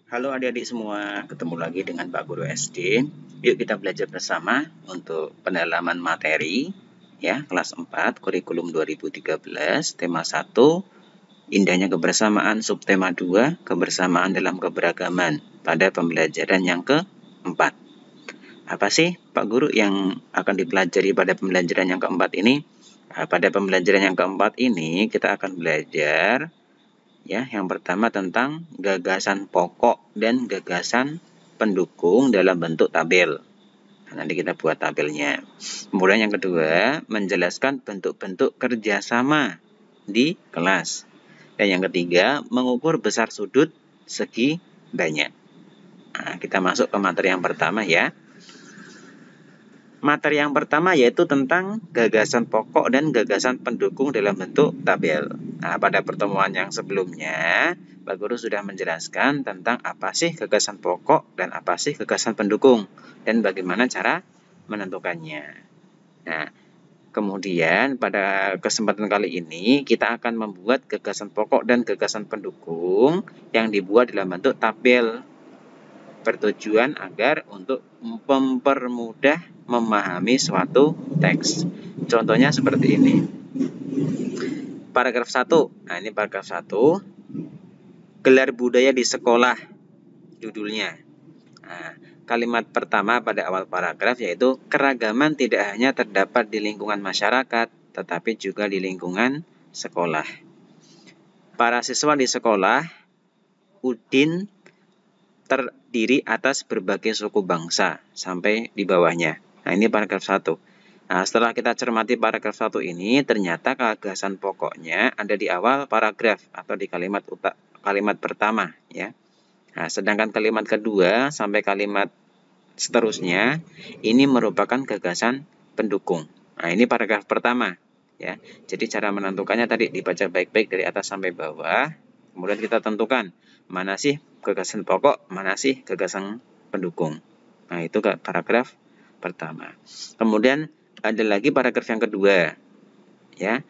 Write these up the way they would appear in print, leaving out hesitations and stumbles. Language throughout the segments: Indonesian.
Halo adik-adik semua, ketemu lagi dengan Pak Guru SD. Yuk kita belajar bersama untuk pendalaman materi ya, kelas 4, kurikulum 2013, tema 1, indahnya kebersamaan, subtema 2, kebersamaan dalam keberagaman pada pembelajaran yang keempat. Apa sih Pak Guru yang akan dipelajari pada pembelajaran yang keempat ini? Nah, pada pembelajaran yang keempat ini kita akan belajar ya, yang pertama tentang gagasan pokok dan gagasan pendukung dalam bentuk tabel. Nah, nanti kita buat tabelnya. Kemudian yang kedua, menjelaskan bentuk-bentuk kerjasama di kelas. Dan yang ketiga, mengukur besar sudut segi banyak. Nah, kita masuk ke materi yang pertama ya. Materi yang pertama yaitu tentang gagasan pokok dan gagasan pendukung dalam bentuk tabel. Nah, pada pertemuan yang sebelumnya, Pak Guru sudah menjelaskan tentang apa sih gagasan pokok dan apa sih gagasan pendukung dan bagaimana cara menentukannya. Nah, kemudian pada kesempatan kali ini kita akan membuat gagasan pokok dan gagasan pendukung yang dibuat dalam bentuk tabel. Bertujuan agar untuk mempermudah memahami suatu teks. Contohnya seperti ini. Paragraf 1. Nah, ini paragraf 1. Gelar budaya di sekolah, judulnya. Nah, kalimat pertama pada awal paragraf yaitu keragaman tidak hanya terdapat di lingkungan masyarakat, tetapi juga di lingkungan sekolah. Para siswa di sekolah Udin terdiri atas berbagai suku bangsa sampai di bawahnya. Nah, ini paragraf 1. Nah, setelah kita cermati paragraf 1 ini, ternyata gagasan pokoknya ada di awal paragraf atau di kalimat pertama ya. Nah, sedangkan kalimat kedua sampai kalimat seterusnya ini merupakan gagasan pendukung. Nah, ini paragraf pertama ya. Jadi cara menentukannya tadi dibaca baik-baik dari atas sampai bawah. Kemudian kita tentukan mana sih gagasan pokok, mana sih gagasan pendukung. Nah, itu paragraf pertama. Kemudian ada lagi paragraf yang kedua. Ya.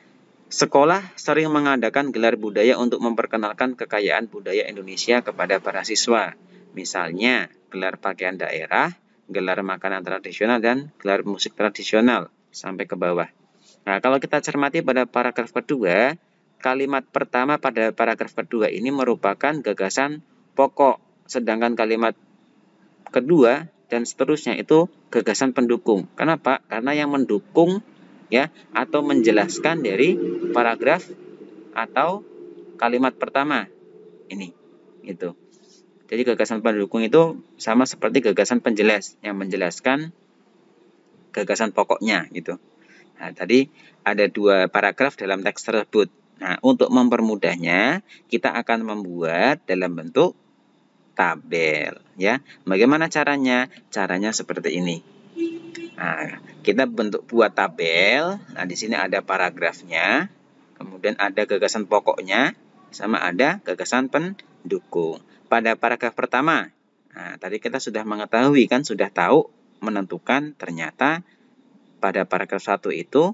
Sekolah sering mengadakan gelar budaya untuk memperkenalkan kekayaan budaya Indonesia kepada para siswa. Misalnya, gelar pakaian daerah, gelar makanan tradisional, dan gelar musik tradisional sampai ke bawah. Nah, kalau kita cermati pada paragraf kedua, kalimat pertama pada paragraf kedua ini merupakan gagasan pokok, sedangkan kalimat kedua dan seterusnya itu gagasan pendukung. Kenapa? Karena yang mendukung ya atau menjelaskan dari paragraf atau kalimat pertama ini itu. Jadi gagasan pendukung itu sama seperti gagasan penjelas yang menjelaskan gagasan pokoknya gitu. Nah, tadi ada dua paragraf dalam teks tersebut. Nah, untuk mempermudahnya, kita akan membuat dalam bentuk tabel, ya. Bagaimana caranya? Caranya seperti ini. Nah, kita buat tabel. Nah, di sini ada paragrafnya, kemudian ada gagasan pokoknya, sama ada gagasan pendukung. Pada paragraf pertama, nah, tadi kita sudah mengetahui kan, sudah tahu menentukan ternyata pada paragraf 1 itu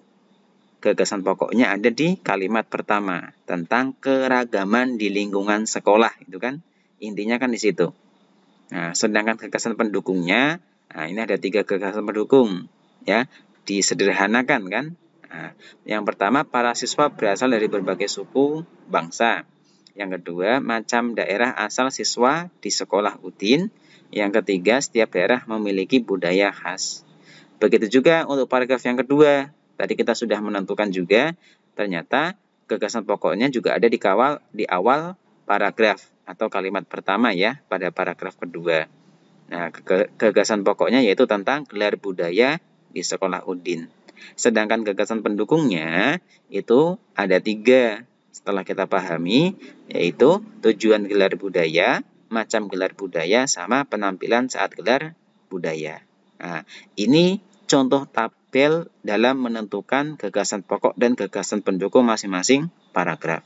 gagasan pokoknya ada di kalimat pertama tentang keragaman di lingkungan sekolah, itu kan intinya kan di situ. Nah, sedangkan gagasan pendukungnya, nah ini ada 3 gagasan pendukung ya, disederhanakan kan. Nah, yang pertama para siswa berasal dari berbagai suku bangsa. Yang kedua, macam daerah asal siswa di sekolah Udin. Yang ketiga, setiap daerah memiliki budaya khas. Begitu juga untuk paragraf yang kedua. Tadi kita sudah menentukan juga, ternyata gagasan pokoknya juga ada di awal paragraf atau kalimat pertama ya, pada paragraf kedua. Nah, gagasan pokoknya yaitu tentang gelar budaya di sekolah Udin. Sedangkan gagasan pendukungnya itu ada 3 setelah kita pahami, yaitu tujuan gelar budaya, macam gelar budaya, sama penampilan saat gelar budaya. Nah, ini contoh tabel dalam menentukan gagasan pokok dan gagasan pendukung masing-masing paragraf.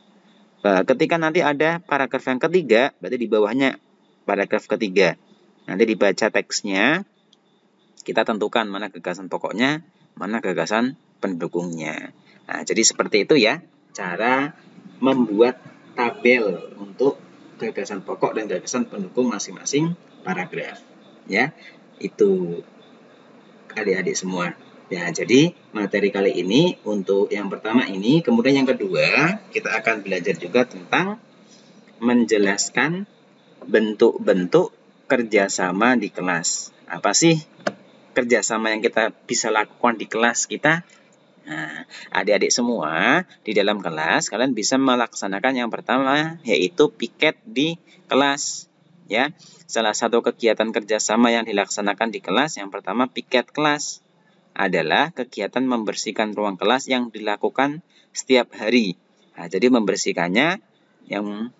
Nah, ketika nanti ada paragraf yang ketiga, berarti di bawahnya paragraf ketiga. Nanti dibaca teksnya, kita tentukan mana gagasan pokoknya, mana gagasan pendukungnya. Nah, jadi seperti itu ya cara membuat tabel untuk gagasan pokok dan gagasan pendukung masing-masing paragraf. Ya, itu adik-adik semua. Ya, jadi materi kali ini untuk yang pertama ini, kemudian yang kedua kita akan belajar juga tentang menjelaskan bentuk-bentuk kerjasama di kelas. Apa sih kerjasama yang kita bisa lakukan di kelas kita? Nah, adik-adik semua di dalam kelas kalian bisa melaksanakan yang pertama yaitu piket di kelas. Ya, salah satu kegiatan kerjasama yang dilaksanakan di kelas yang pertama piket kelas adalah kegiatan membersihkan ruang kelas yang dilakukan setiap hari. Nah, jadi membersihkannya yang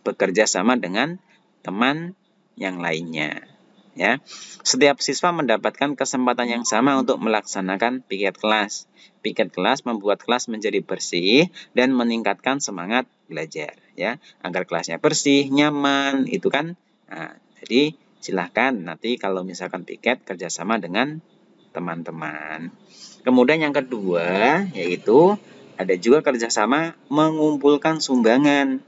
bekerja sama dengan teman yang lainnya. Ya, setiap siswa mendapatkan kesempatan yang sama untuk melaksanakan piket kelas. Piket kelas membuat kelas menjadi bersih dan meningkatkan semangat belajar, ya, agar kelasnya bersih, nyaman, itu kan. Nah, jadi silahkan nanti kalau misalkan piket kerjasama dengan teman-teman. Kemudian yang kedua yaitu ada juga kerjasama mengumpulkan sumbangan,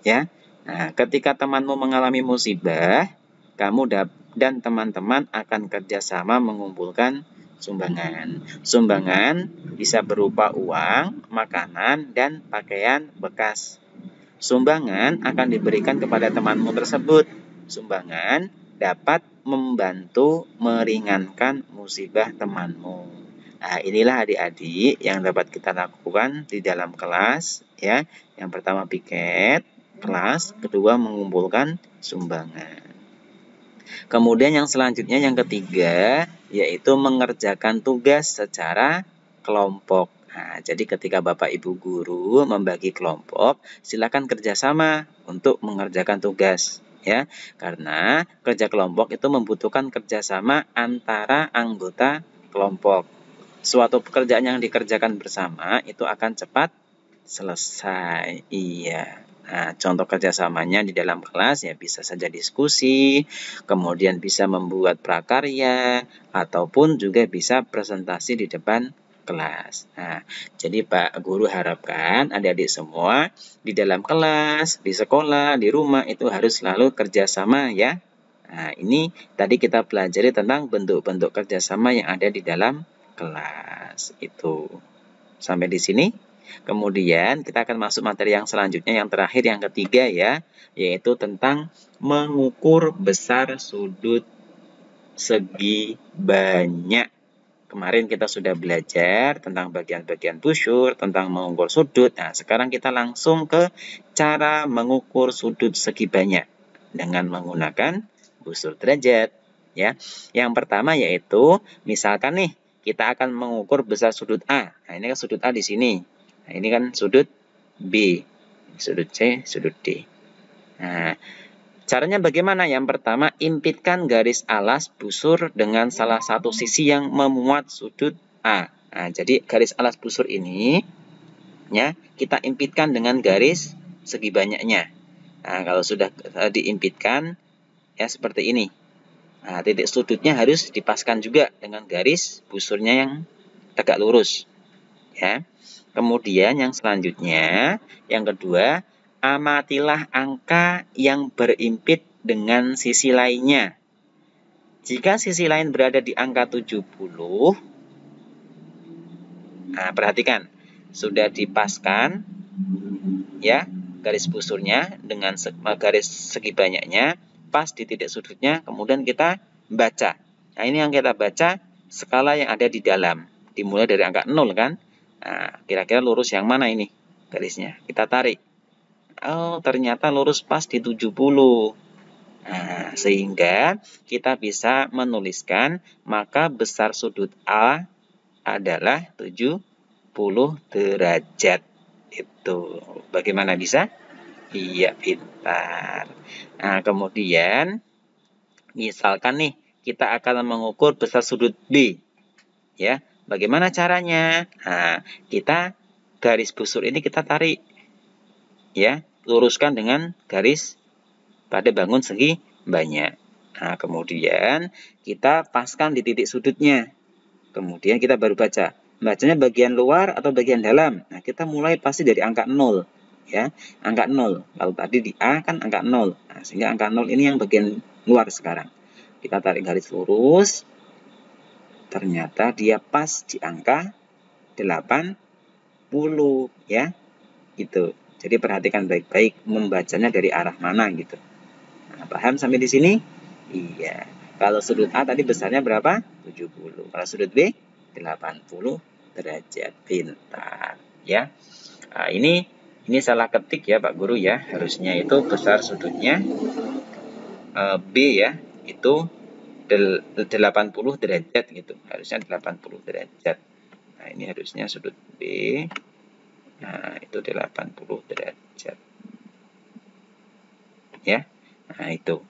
ya. Nah, ketika temanmu mengalami musibah, kamu dan teman-teman akan kerjasama mengumpulkan sumbangan. Sumbangan bisa berupa uang, makanan, dan pakaian bekas. Sumbangan akan diberikan kepada temanmu tersebut. Sumbangan dapat membantu meringankan musibah temanmu. Nah, inilah adik-adik yang dapat kita lakukan di dalam kelas, ya. Yang pertama piket kelas, kedua mengumpulkan sumbangan. Kemudian yang selanjutnya yang ketiga yaitu mengerjakan tugas secara kelompok. Nah, jadi ketika Bapak Ibu guru membagi kelompok, silakan kerjasama untuk mengerjakan tugas, ya. Karena kerja kelompok itu membutuhkan kerjasama antara anggota kelompok. Suatu pekerjaan yang dikerjakan bersama itu akan cepat selesai. Iya. Nah, contoh kerjasamanya di dalam kelas ya bisa saja diskusi, kemudian bisa membuat prakarya, ataupun juga bisa presentasi di depan kelas. Nah, jadi Pak Guru harapkan adik-adik semua di dalam kelas, di sekolah, di rumah itu harus selalu kerjasama, ya. Nah, ini tadi kita pelajari tentang bentuk-bentuk kerjasama yang ada di dalam kelas. Itu. Sampai di sini. Kemudian kita akan masuk materi yang selanjutnya, yang terakhir, yang ketiga, ya, yaitu tentang mengukur besar sudut segi banyak. Kemarin kita sudah belajar tentang bagian-bagian busur, tentang mengukur sudut. Nah, sekarang kita langsung ke cara mengukur sudut segi banyak dengan menggunakan busur derajat, ya. Yang pertama yaitu misalkan nih kita akan mengukur besar sudut A. Nah, ini kan sudut A di sini. Nah, ini kan sudut B, sudut C, sudut D. Nah, caranya bagaimana? Yang pertama, impitkan garis alas busur dengan salah satu sisi yang memuat sudut A. Nah, jadi garis alas busur ini, ya, kita impitkan dengan garis segi banyaknya. Nah, kalau sudah diimpitkan, ya seperti ini. Nah, titik sudutnya harus dipaskan juga dengan garis busurnya yang tegak lurus, ya. Kemudian yang selanjutnya, yang kedua, amatilah angka yang berimpit dengan sisi lainnya. Jika sisi lain berada di angka 70, nah perhatikan, sudah dipaskan, ya, garis busurnya dengan garis segi banyaknya, pas di titik sudutnya, kemudian kita baca. Nah, ini yang kita baca skala yang ada di dalam. Dimulai dari angka 0 kan? Nah, kira-kira lurus yang mana ini garisnya? Kita tarik. Oh, ternyata lurus pas di 70. Nah, sehingga kita bisa menuliskan maka besar sudut A adalah 70 derajat. Itu. Bagaimana bisa? Iya, pintar. Nah, kemudian misalkan nih kita akan mengukur besar sudut B. Ya, bagaimana caranya? Nah, kita garis busur ini kita tarik, ya, luruskan dengan garis pada bangun segi banyak. Nah, kemudian kita paskan di titik sudutnya. Kemudian kita baru baca. Bacanya bagian luar atau bagian dalam? Nah, kita mulai pasti dari angka 0. ya, angka 0. Kalau tadi di A kan angka 0. Nah, sehingga angka 0 ini yang bagian luar sekarang. Kita tarik garis lurus. Ternyata dia pas di angka 80 ya. Gitu. Jadi perhatikan baik-baik membacanya dari arah mana gitu. Nah, paham sampai di sini? Iya. Kalau sudut A tadi besarnya berapa? 70. Kalau sudut B 80 derajat. Pintar, ya. Nah, ini salah ketik ya Pak Guru ya. Harusnya itu besar sudutnya B ya. Itu 80 derajat gitu. Harusnya 80 derajat. Nah, ini harusnya sudut B. Nah, itu 80 derajat. Ya. Nah, itu.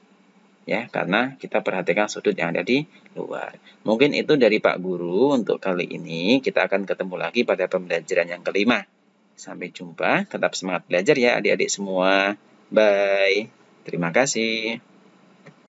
Ya, karena kita perhatikan sudut yang ada di luar. Mungkin itu dari Pak Guru untuk kali ini. Kita akan ketemu lagi pada pembelajaran yang kelima. Sampai jumpa, tetap semangat belajar ya adik-adik semua. Bye. Terima kasih.